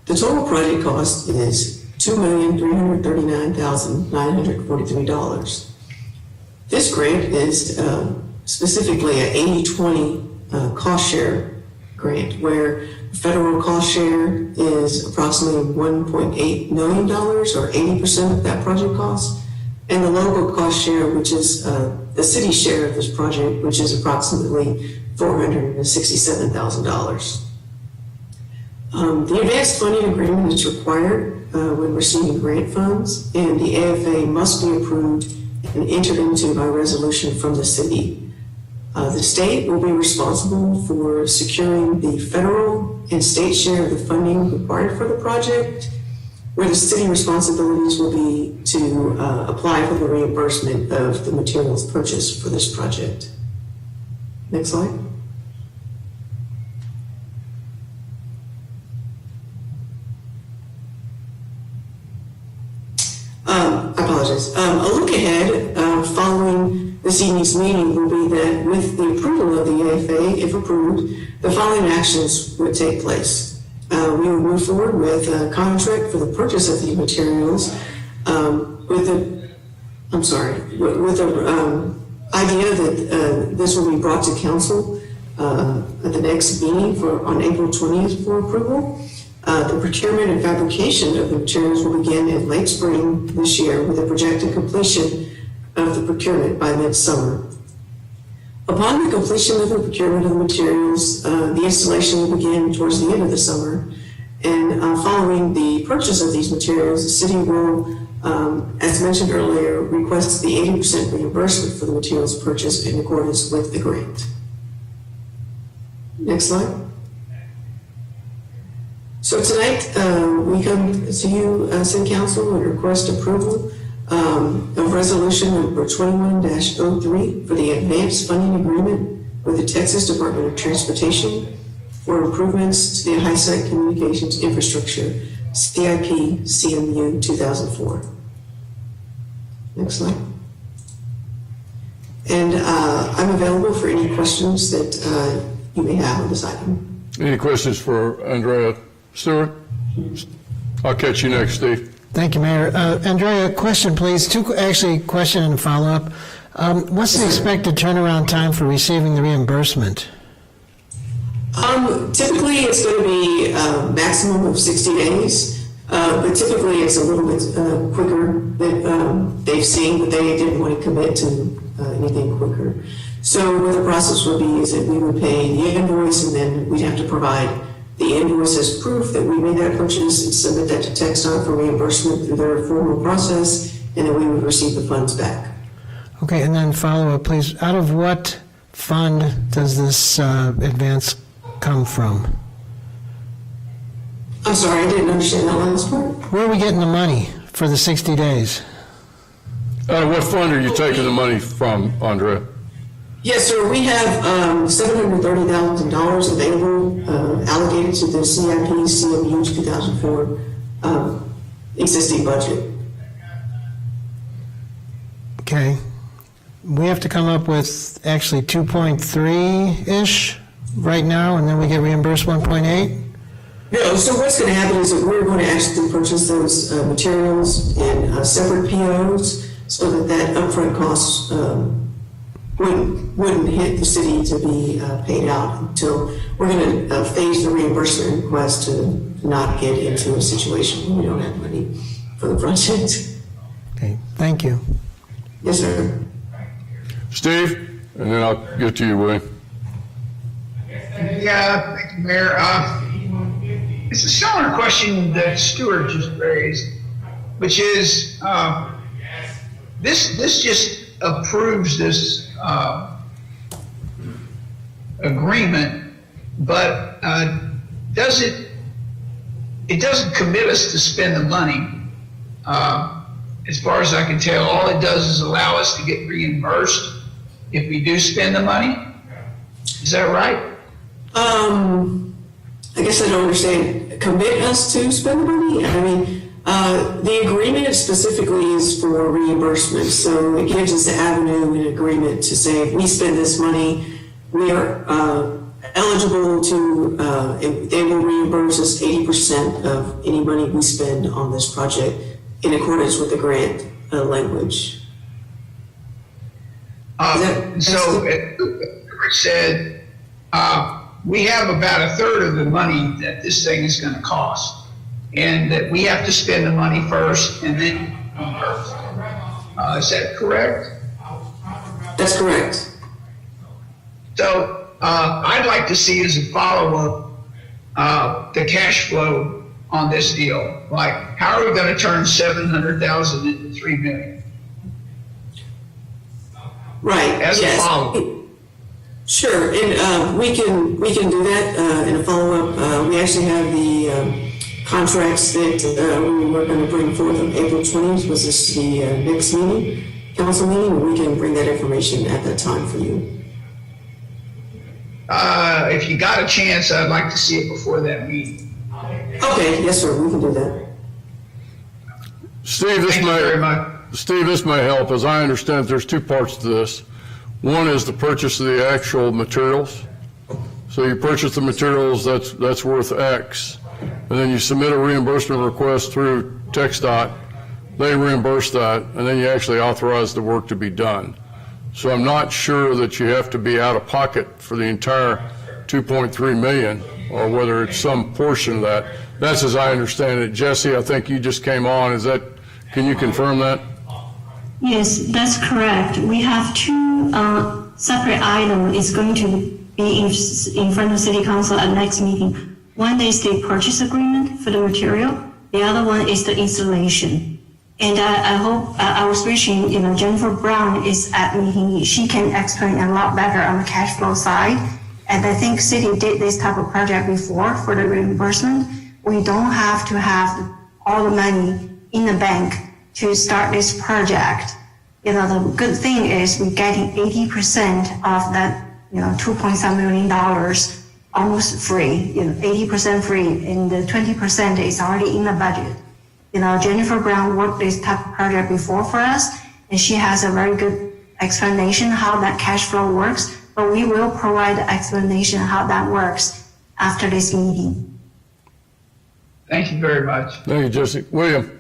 The total project cost is $2,339,943. This grant is specifically an 80-20 cost share grant, where the federal cost share is approximately $1.8 million, or 80% of that project cost, and the local cost share, which is the city share of this project, which is approximately $467,000. The advanced funding agreement is required when receiving grant funds, and the AFA must be approved and entered into by resolution from the city. The state will be responsible for securing the federal and state share of the funding required for the project, where the city responsibilities will be to apply for the reimbursement of the materials purchased for this project. Next slide. I apologize. A look ahead following this evening's meeting will be that with the approval of the AFA, if approved, the following actions would take place. We will move forward with a contract for the purchase of these materials with the idea that this will be brought to council at the next meeting on April 20th for approval. The procurement and fabrication of the materials will begin in late spring this year, with a projected completion of the procurement by midsummer. Upon the completion of the procurement of the materials, the installation will begin towards the end of the summer. And following the purchase of these materials, the city will, as mentioned earlier, request the 80% reimbursement for the materials purchased in accordance with the grant. Next slide. So tonight, we come to you, City Council, and request approval of resolution number 21-03 for the advanced funding agreement with the Texas Department of Transportation for improvements to the high-site communications infrastructure, CIP CMU 2004. Next slide. And I'm available for any questions that you may have on this item. Any questions for Andrea Stewart? I'll catch you next, Steve. Thank you, Mayor. Andrea, question, please. Question and follow-up. What's the expected turnaround time for receiving the reimbursement? Typically, it's going to be a maximum of 60 days, but typically it's a little bit quicker that they've seen, but they didn't want to commit to anything quicker. So what the process would be is that we would pay the invoice, and then we'd have to provide the invoice as proof that we made that purchase and submit that to TxDOT for reimbursement through their formal process, and then we would receive the funds back. Okay, and then follow-up, please. Out of what fund does this advance come from? I'm sorry, I didn't understand that last part. Where are we getting the money for the 60 days? What fund are you taking the money from, Andrea? Yes, sir. We have $730,000 available, allocated to the CIP CMU 2004 existing budget. Okay. We have to come up with actually 2.3-ish right now, and then we get reimbursed 1.8? No, so what's going to happen is that we're going to actually purchase those materials in separate POs so that upfront cost wouldn't hit the city to be paid out until we're going to phase the reimbursement request to not get into a situation where we don't have money for the project. Okay, thank you. Yes, sir. Steve, and then I'll get to you, William. Yeah, thank you, Mayor. It's a similar question that Stuart just raised, which is this just approves this agreement, but it doesn't commit us to spend the money. As far as I can tell, all it does is allow us to get reimbursed if we do spend the money. Is that right? I guess I don't understand. Commit us to spend the money? I mean, the agreement specifically is for reimbursement, so it gives us the avenue and agreement to say if we spend this money, we are eligible to, they will reimburse us 80% of any money we spend on this project in accordance with the grant language. Rich said, we have about a third of the money that this thing is going to cost, and that we have to spend the money first and then reimburse. Is that correct? That's correct. So I'd like to see as a follow-up the cash flow on this deal. Like, how are we going to turn 700,000 into 3 million? Right. As a follow-up. Sure, and we can do that in a follow-up. We actually have the contracts that we were going to bring forth on April 20th. Was this the next meeting, council meeting? We can bring that information at that time for you. If you got a chance, I'd like to see it before that meeting. Okay, yes, sir, we can do that. Steve, this may help. As I understand, there's two parts to this. One is the purchase of the actual materials. So you purchase the materials, that's worth X. And then you submit a reimbursement request through TxDOT. They reimburse that, and then you actually authorize the work to be done. So I'm not sure that you have to be out of pocket for the entire 2.3 million, or whether it's some portion of that. That's as I understand it. Jesse, I think you just came on. Can you confirm that? Yes, that's correct. We have two separate items is going to be in front of City Council at next meeting. One is the purchase agreement for the material. The other one is the installation. And I hope I was wishing, Jennifer Brown is at meeting. She can explain a lot better on the cash flow side. And I think City did this type of project before for the reimbursement. We don't have to have all the money in the bank to start this project. The good thing is we're getting 80% of that, $2.7 million almost free, 80% free, and the 20% is already in the budget. Jennifer Brown worked this type of project before for us, and she has a very good explanation how that cash flow works, but we will provide the explanation how that works after this meeting. Thank you very much. Thank you, Jesse. William?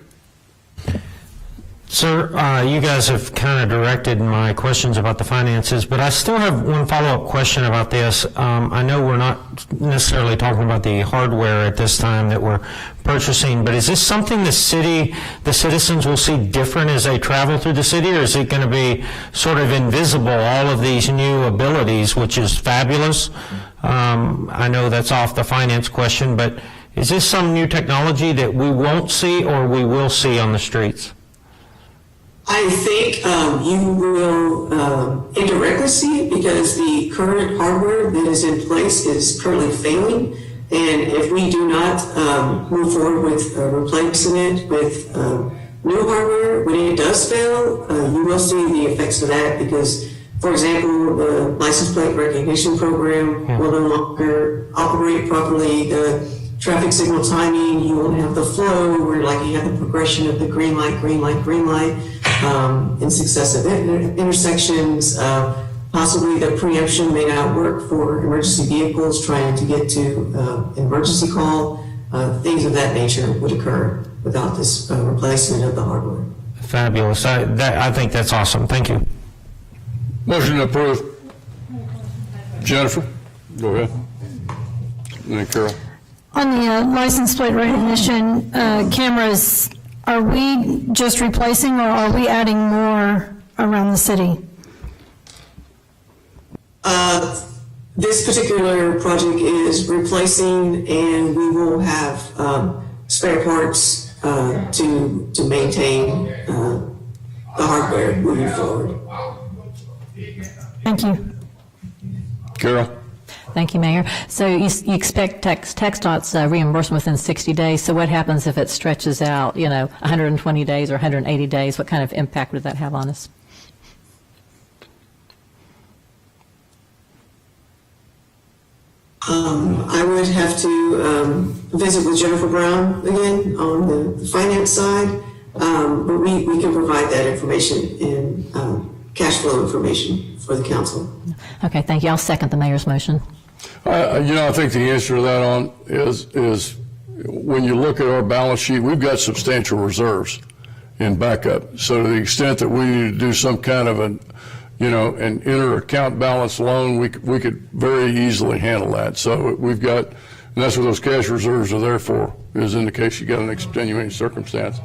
Sir, you guys have kind of directed my questions about the finances, but I still have one follow-up question about this. I know we're not necessarily talking about the hardware at this time that we're purchasing, but is this something the citizens will see different as they travel through the city, or is it going to be sort of invisible, all of these new abilities, which is fabulous? I know that's off the finance question, but is this some new technology that we won't see or we will see on the streets? I think you will indirectly see it because the current hardware that is in place is currently failing. And if we do not move forward with replacing it with new hardware, when it does fail, you will see the effects of that because, for example, the license plate recognition program will no longer operate properly. The traffic signal timing, you won't have the flow where like you have the progression of the green light, green light, green light. In successive intersections, possibly the preemption may not work for emergency vehicles trying to get to an emergency call. Things of that nature would occur without this replacement of the hardware. Fabulous. I think that's awesome. Thank you. Motion approved. Jennifer, go ahead. And then Carol. On the license plate recognition cameras, are we just replacing or are we adding more around the city? This particular project is replacing, and we will have spare parts to maintain the hardware moving forward. Thank you. Carol? Thank you, Mayor. So you expect TxDOT's reimbursement within 60 days. So what happens if it stretches out, 120 days or 180 days? What kind of impact would that have on us? I would have to visit with Jennifer Brown again on the finance side, but we can provide that information in cash flow information for the council. Okay, thank you. I'll second the mayor's motion. I think the answer to that is when you look at our balance sheet, we've got substantial reserves in backup. So to the extent that we need to do some kind of an inter-account balance loan, we could very easily handle that. So we've got, and that's what those cash reserves are there for, is in the case you got an extenuating circumstance.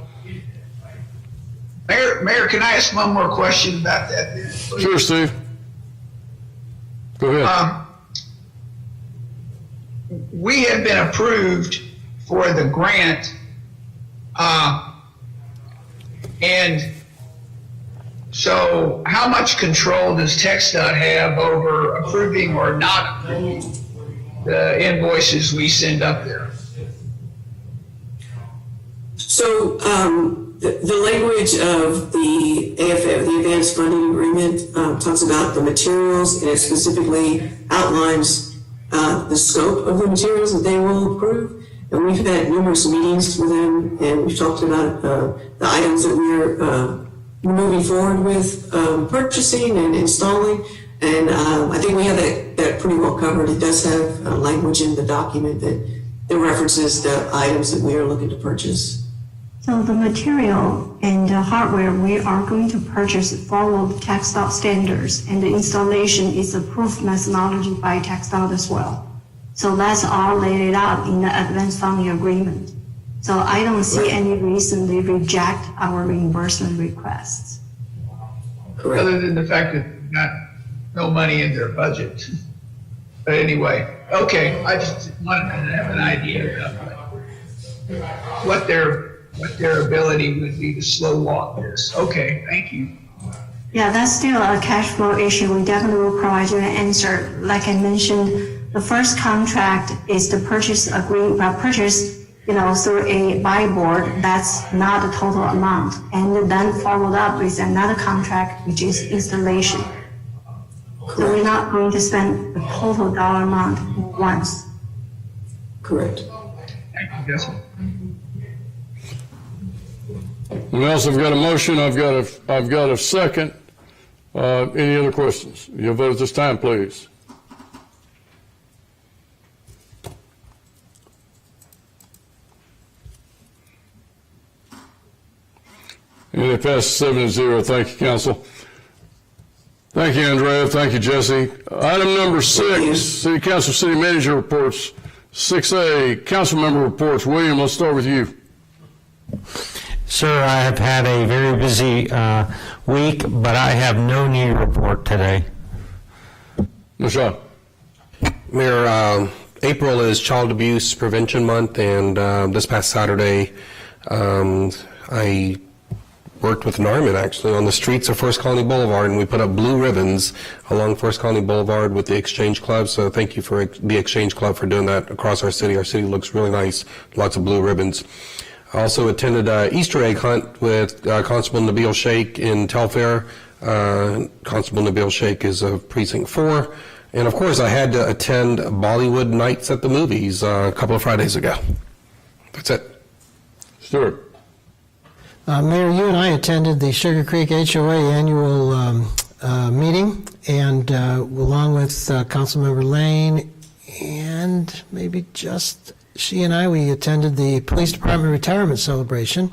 Mayor, can I ask one more question about that then, please? Sure, Steve. Go ahead. We have been approved for the grant, and so how much control does TxDOT have over approving or not approving the invoices we send up there? So the language of the AFF, the Advanced Funding Agreement, talks about the materials, and it specifically outlines the scope of the materials that they will approve. And we've had numerous meetings with them, and we've talked about the items that we're moving forward with purchasing and installing. And I think we have that pretty well covered. It does have language in the document that references the items that we are looking to purchase. So the material and the hardware we are going to purchase follow the TxDOT standards, and the installation is approved methodology by TxDOT as well. So that's all laid out in the advanced funding agreement. So I don't see any reason they reject our reimbursement requests. Correct. Other than the fact that they've got no money in their budget. But anyway, okay, I just wanted to have an idea of what their ability would be to slow walk this. Okay, thank you. Yeah, that's still a cash flow issue. We definitely will provide you an answer. Like I mentioned, the first contract is the purchase through a buy board. That's not the total amount. And then followed up with another contract, which is installation. So we're not going to spend the total dollar amount once. Correct. Thank you, Jessica. Who else? I've got a motion. I've got a second. Any other questions? You'll vote at this time, please. And it passes 7-0. Thank you, council. Thank you, Andrea. Thank you, Jesse. Item number 6, City Council City Manager reports. 6A, council member reports. William, let's start with you. Sir, I have had a very busy week, but I have no new report today. Michelle. Mayor, April is Child Abuse Prevention Month, and this past Saturday, I worked with Norman actually on the streets of First Colony Boulevard, and we put up blue ribbons along First Colony Boulevard with the Exchange Club. So thank you for the Exchange Club for doing that across our city. Our city looks really nice, lots of blue ribbons. I also attended an Easter egg hunt with Constable Nabil Sheikh in Telfair. Constable Nabil Sheikh is of Precinct 4. And of course, I had to attend Bollywood Nights at the Movies a couple of Fridays ago. That's it. Stuart. Mayor, you and I attended the Sugar Creek HOA annual meeting, and along with Councilmember Lane, and maybe just she and I, we attended the Police Department retirement celebration,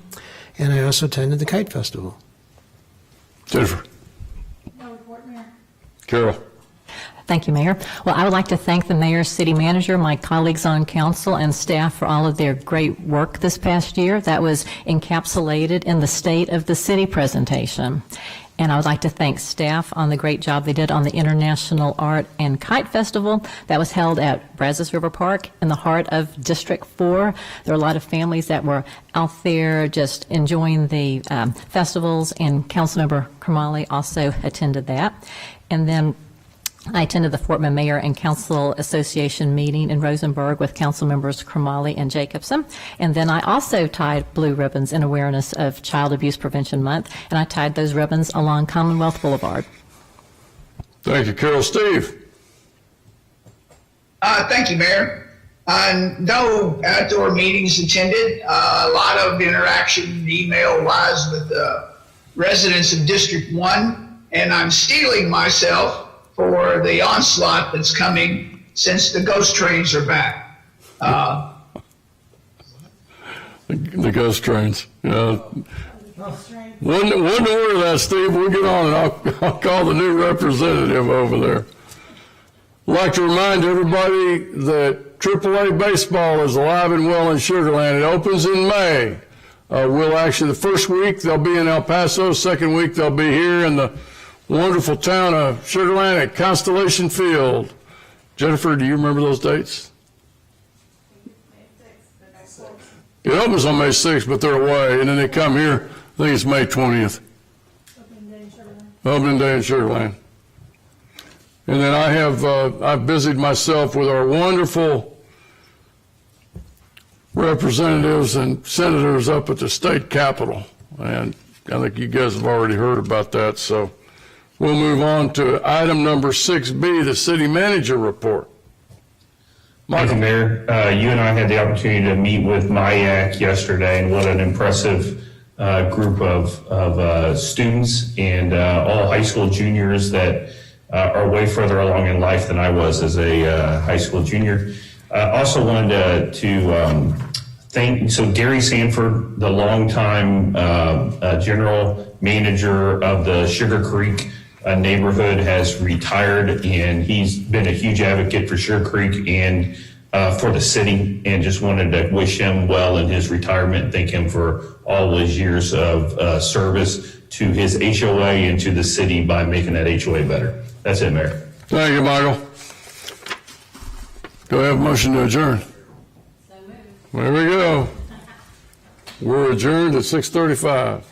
and I also attended the Kite Festival. Jennifer. No report, Mayor. Carol. Thank you, Mayor. Well, I would like to thank the mayor, city manager, my colleagues on council, and staff for all of their great work this past year. That was encapsulated in the State of the City presentation. And I would like to thank staff on the great job they did on the International Art and Kite Festival that was held at Brazos River Park in the heart of District 4. There were a lot of families that were out there just enjoying the festivals, and Councilmember Kamali also attended that. And then I attended the Fort Meade Mayor and Council Association meeting in Rosenberg with council members Cromali and Jacobson. And then I also tied blue ribbons in awareness of Child Abuse Prevention Month, and I tied those ribbons along Commonwealth Boulevard. Thank you, Carol. Steve. Thank you, Mayor. No outdoor meetings attended. A lot of interaction email-wise with the residents of District 1, and I'm steeling myself for the onslaught that's coming since the ghost trains are back. The ghost trains. Wouldn't worry that, Steve. We'll get on and I'll call the new representative over there. I'd like to remind everybody that AAA baseball is alive and well in Sugar Land. It opens in May. The first week they'll be in El Paso, second week they'll be here in the wonderful town of Sugar Land at Constellation Field. Jennifer, do you remember those dates? It opens on May 6th, but they're away, and then they come here. I think it's May 20th. Opening day in Sugar Land. And then I've busied myself with our wonderful representatives and senators up at the state capitol, and I think you guys have already heard about that, so we'll move on to item number 6B, the city manager report. Thank you, Mayor. You and I had the opportunity to meet with MIAC yesterday, and what an impressive group of students and all high school juniors that are way further along in life than I was as a high school junior. Also wanted to thank Gary Sanford, the longtime general manager of the Sugar Creek neighborhood, has retired, and he's been a huge advocate for Sugar Creek and for the city, and just wanted to wish him well in his retirement and thank him for all his years of service to his HOA and to the city by making that HOA better. That's it, Mayor. Thank you, Michael. Do I have a motion to adjourn? There we go. We're adjourned at 6:35.